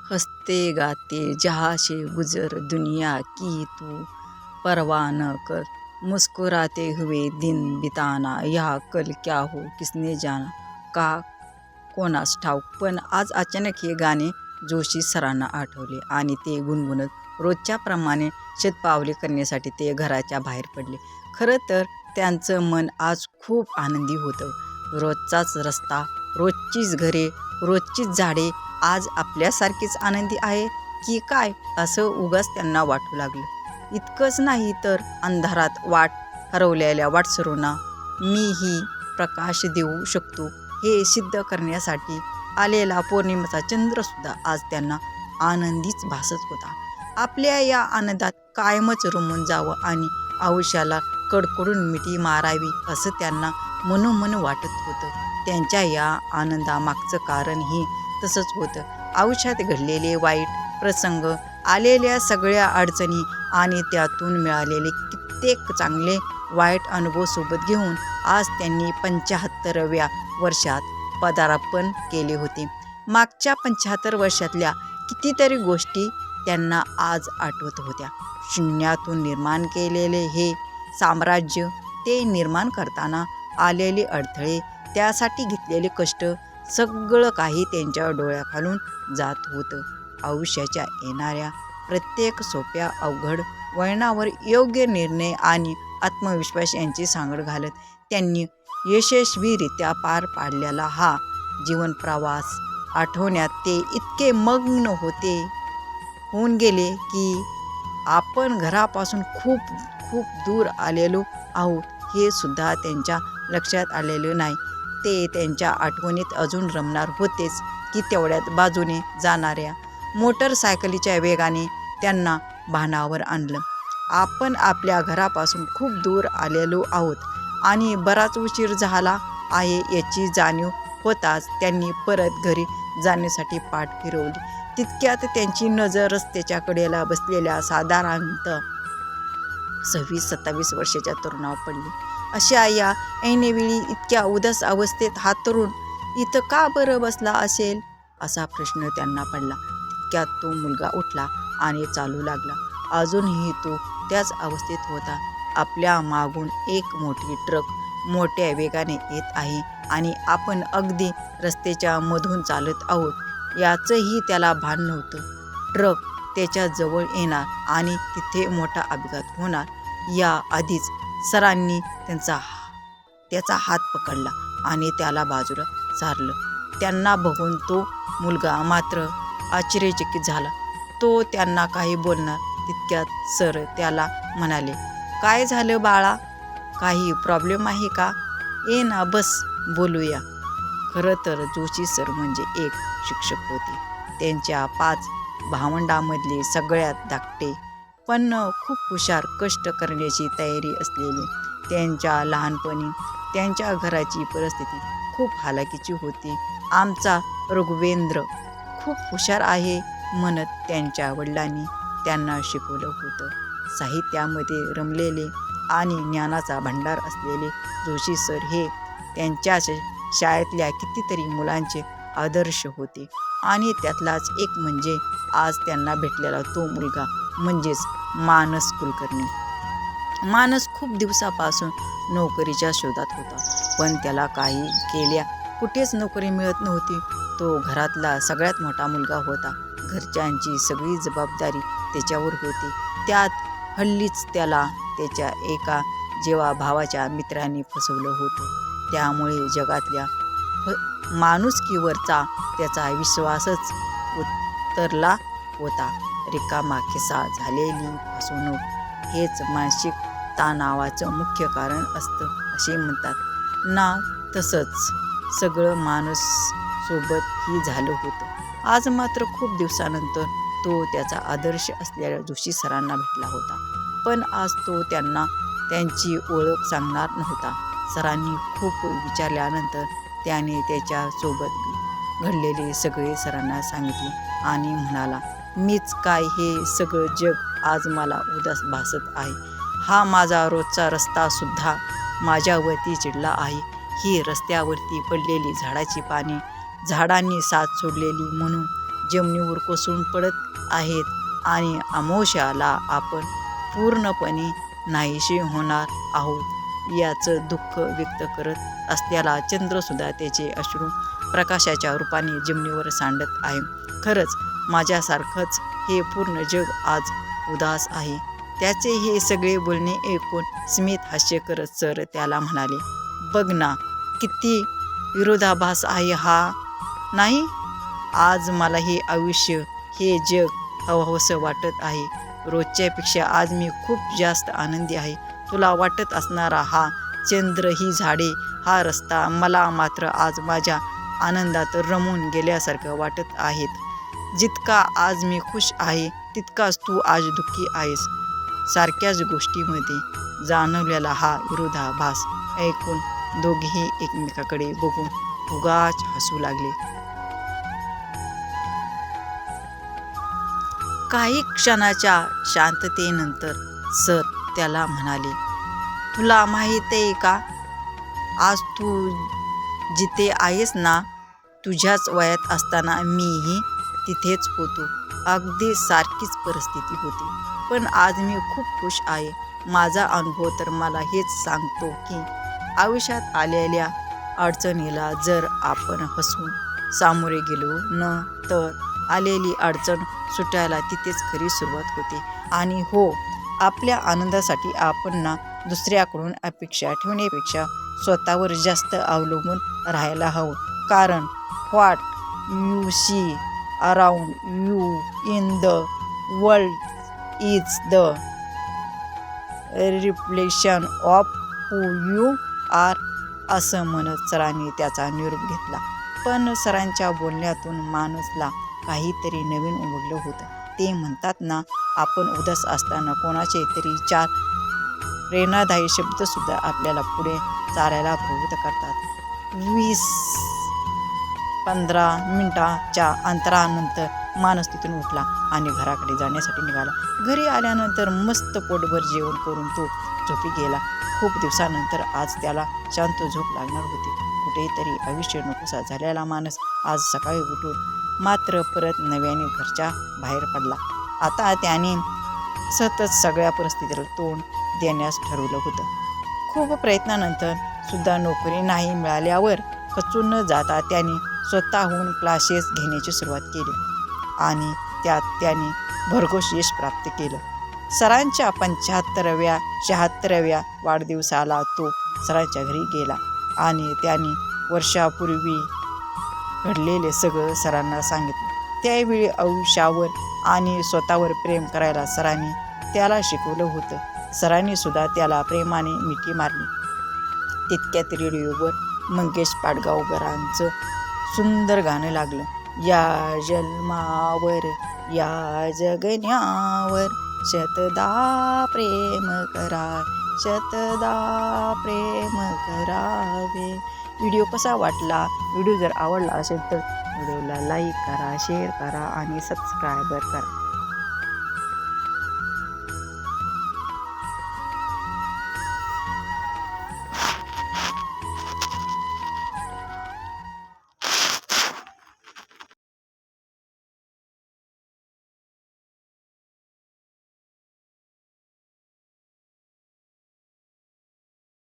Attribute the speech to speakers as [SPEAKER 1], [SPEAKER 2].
[SPEAKER 1] हंसते गाते जहाँ से गुजर दुनिया की तू परवाह न कर, मुस्कुराते हुए दिन बिताना यह कल क्या हो किसने जाना. का कोणास ठाऊक, पण आज अचानक हे गाणे जोशी सरांना आठवले आणि ते गुणगुणत रोजच्या प्रमाणे शतपावली करण्यासाठी ते घराच्या बाहेर पडले. खरं तर त्यांचं मन आज खूप आनंदी होतं. रोजचाच रस्ता, रोजचीच घरे, रोजचीच झाडे आज आपल्यासारखीच आनंदी आहे की काय असं उगाच त्यांना वाटू लागलं. इतकंच नाही तर अंधारात वाट हरवलेल्या वाटसरूंना मीही प्रकाश देऊ शकतो हे सिद्ध करण्यासाठी आलेला पौर्णिमेचा चंद्रसुद्धा आज त्यांना आनंदीच भासत होता. आपल्या या आनंदात कायमच रमून जावं आणि आयुष्याला कडकडून मिठी मारावी असं त्यांना मनोमन वाटत होतं. त्यांच्या या आनंदामागचं कारणही तसंच होतं. आयुष्यात घडलेले वाईट प्रसंग, आलेल्या सगळ्या अडचणी आणि त्यातून मिळालेले कित्येक चांगले वाईट अनुभव सोबत घेऊन आज त्यांनी 75व्या वर्षात पदार्पण केले होते. मागच्या 75 वर्षातल्या कितीतरी गोष्टी त्यांना आज आठवत होत्या. शून्यातून निर्माण केलेले हे साम्राज्य, ते निर्माण करताना आलेले अडथळे, त्यासाठी घेतलेले कष्ट, सगळं काही त्यांच्या डोळ्याखालून जात होतं. आयुष्याच्या येणाऱ्या प्रत्येक सोप्या अवघड वळणावर योग्य निर्णय आणि आत्मविश्वास यांची सांगड घालत त्यांनी यशस्वीरित्या पार पाडलेला हा जीवनप्रवास आठवण्यात ते इतके मग्न होऊन गेले की आपण घरापासून खूप खूप दूर आलेलो आहोत हे सुद्धा त्यांच्या लक्षात आलेलं नाही. ते त्यांच्या आठवणीत अजून रमणार होतेच की तेवढ्यात बाजूने जाणाऱ्या मोटरसायकलीच्या वेगाने त्यांना भानावर आणलं. आपण आपल्या घरापासून खूप दूर आलेलो आहोत आणि बराच उशीर झाला आहे याची जाणीव होताच त्यांनी परत घरी जाण्यासाठी पाठ फिरवली. तितक्यात त्यांची नजर रस्त्याच्या कडेला बसलेल्या साधारणतः 26-27 वर्षाच्या तरुणावर पडली. अशा या ऐनवेळी इतक्या उदास अवस्थेत हा तरुण इथं का बरं बसला असेल असा प्रश्न त्यांना पडला. तितक्यात तो मुलगा उठला आणि चालू लागला. अजूनही तो त्याच अवस्थेत होता. आपल्या मागून एक मोठी ट्रक मोठ्या वेगाने येत आहे आणि आपण अगदी रस्त्याच्या मधून चालत आहोत याचंही त्याला भान नव्हतं. ट्रक त्याच्या जवळ येणार आणि तिथे मोठा अपघात होणार या आधीच सरांनी त्याचा हात पकडला आणि त्याला बाजूला सारलं. त्यांना बघून तो मुलगा मात्र आश्चर्यचकित झाला. तो त्यांना काही बोलणार तितक्यात सर त्याला म्हणाले, काय झालं बाळा, काही प्रॉब्लेम आहे का? ये ना बस बोलूया. खरं तर जोशी सर म्हणजे एक शिक्षक होते. त्यांच्या 5 भावंडांमधले सगळ्यात धाकटे, पण खूप हुशार, कष्ट करण्याची तयारी असलेले. त्यांच्या लहानपणी त्यांच्या घराची परिस्थिती खूप हालाकीची होती. आमचा रघुवेंद्र खूप हुशार आहे म्हणत त्यांच्या वडिलांनी त्यांना शिकवलं होतं. साहित्यामध्ये रमलेले आणि ज्ञानाचा भंडार असलेले जोशी सर हे त्यांच्याच शाळेतल्या कितीतरी मुलांचे आदर्श होते आणि त्यातलाच एक म्हणजे आज त्यांना भेटलेला तो मुलगा म्हणजेच मानस कुलकर्णी. मानस खूप दिवसापासून नोकरीच्या शोधात होता, पण त्याला काही केल्या कुठेच नोकरी मिळत नव्हती. तो घरातला सगळ्यात मोठा मुलगा होता. घरच्यांची सगळी जबाबदारी त्याच्यावर होती. त्यात हल्लीच त्याला त्याच्या एका जेव्हा भावाच्या मित्रांनी फसवलं होतं. त्यामुळे जगातल्या माणुसकीवरचा त्याचा विश्वासच उतरला होता. रिकामा खिसा झालेली फसवणूक हेच मानसिक तणावाचं मुख्य कारण असतं असे म्हणतात ना, तसंच सगळं माणूस सोबतही झालं होतं. आज मात्र खूप दिवसानंतर तो त्याचा आदर्श असलेल्या जोशी सरांना भेटला होता. पण आज तो त्यांना त्यांची ओळख सांगणार नव्हता. सरांनी खूप विचारल्यानंतर त्याने त्याच्यासोबत घडलेले सगळे सरांना सांगितले आणि म्हणाला, मीच काय हे सगळं जग आज मला उदास भासत आहे. हा माझा रोजचा रस्ता सुद्धा माझ्यावरती चिडला आहे. ही रस्त्यावरती पडलेली झाडाची पाने, झाडांनी साथ सोडलेली म्हणून जमिनीवर कोसळून पडत आहेत आणि अमावस्याला आपण पूर्णपणे नाहीशी होणार आहोत याचं दुःख व्यक्त करत असल्याला चंद्रसुद्धा त्याचे अश्रू प्रकाशाच्या रूपाने जमिनीवर सांडत आहे. खरंच माझ्यासारखंच हे पूर्ण जग आज उदास आहे. त्याचे हे सगळे बोलणे ऐकून स्मित हास्य करत सर त्याला म्हणाले, बघ ना किती विरोधाभास आहे हा नाही. आज मला हे आयुष्य हे जग हवंहवसं वाटत आहे. रोजच्यापेक्षा आज मी खूप जास्त आनंदी आहे. तुला वाटत असणारा हा चंद्र, ही झाडे, हा रस्ता मला मात्र आज माझ्या आनंदात रमून गेल्यासारखं वाटत आहेत. जितका आज मी खुश आहे तितकाच तू आज दुःखी आहेस. सारख्याच गोष्टीमध्ये जाणवलेला हा विरोधाभास ऐकून दोघेही एकमेकाकडे बघून उगाच हसू लागले. काही क्षणाच्या शांततेनंतर सर त्याला म्हणाले, तुला माहीत आहे का, आज तू जिथे आहेस ना, तुझ्याच वयात असताना मीही तिथेच होतो. अगदी सारखीच परिस्थिती होती. पण आज मी खूप खुश आहे. माझा अनुभव तर मला हेच सांगतो की आयुष्यात आलेल्या अडचणीला जर आपण हसून सामोरे गेलो न तर आलेली अडचण सुटायला तिथेच खरी सुरुवात होते. आणि हो, आपल्या आनंदासाठी आपण ना दुसऱ्याकडून अपेक्षा ठेवण्यापेक्षा स्वतःवर जास्त अवलंबून राहायला हवं. कारण what you see around you in the world is the reflection of who you are, असं म्हणत सरांनी त्याचा निरोप घेतला. पण सरांच्या बोलण्यातून माणूसला काहीतरी नवीन उमगलं होतं. ते म्हणतात ना, आपण उदास असताना कोणाचे तरी 4 प्रेरणादायी शब्दसुद्धा आपल्याला पुढे चालायला प्रवृत्त करतात. 20-15 मिनिटाच्या अंतरानंतर माणूस तिथून उठला आणि घराकडे जाण्यासाठी निघाला. घरी आल्यानंतर मस्त पोटभर जेवण करून तो झोपी गेला. खूप दिवसानंतर आज त्याला शांत झोप लागणार होती. कुठेतरी आयुष्य नकोसा झालेला माणूस आज सकाळी उठून मात्र परत नव्याने घरच्या बाहेर पडला. आता त्याने सतत सगळ्या परिस्थितीला तोंड देण्यास ठरवलं होतं. खूप प्रयत्नानंतर सुद्धा नोकरी नाही मिळाल्यावर खचून न जाता त्याने स्वतःहून क्लासेस घेण्याची सुरुवात केली आणि त्यात त्याने भरघोस यश प्राप्त केलं. सरांच्या 75व्या 76व्या वाढदिवसाला तो सरांच्या घरी गेला आणि त्याने वर्षापूर्वी घडलेले सगळं सरांना सांगितलं. त्यावेळी आयुष्यावर आणि स्वतःवर प्रेम करायला सरांनी त्याला शिकवलं होतं. सरांनी सुद्धा त्याला प्रेमाने मिठी मारली. तितक्यात रेडिओवर मंगेश पाडगावकरांचं सुंदर गाणं लागलं. या जन्मावर या जगण्यावर शतदा प्रेम करा, शतदा प्रेम करावे. व्हिडिओ कसा वाटला? व्हिडिओ जर आवडला असेल तर व्हिडिओला लाईक करा, शेअर करा आणि सबस्क्राईब करा.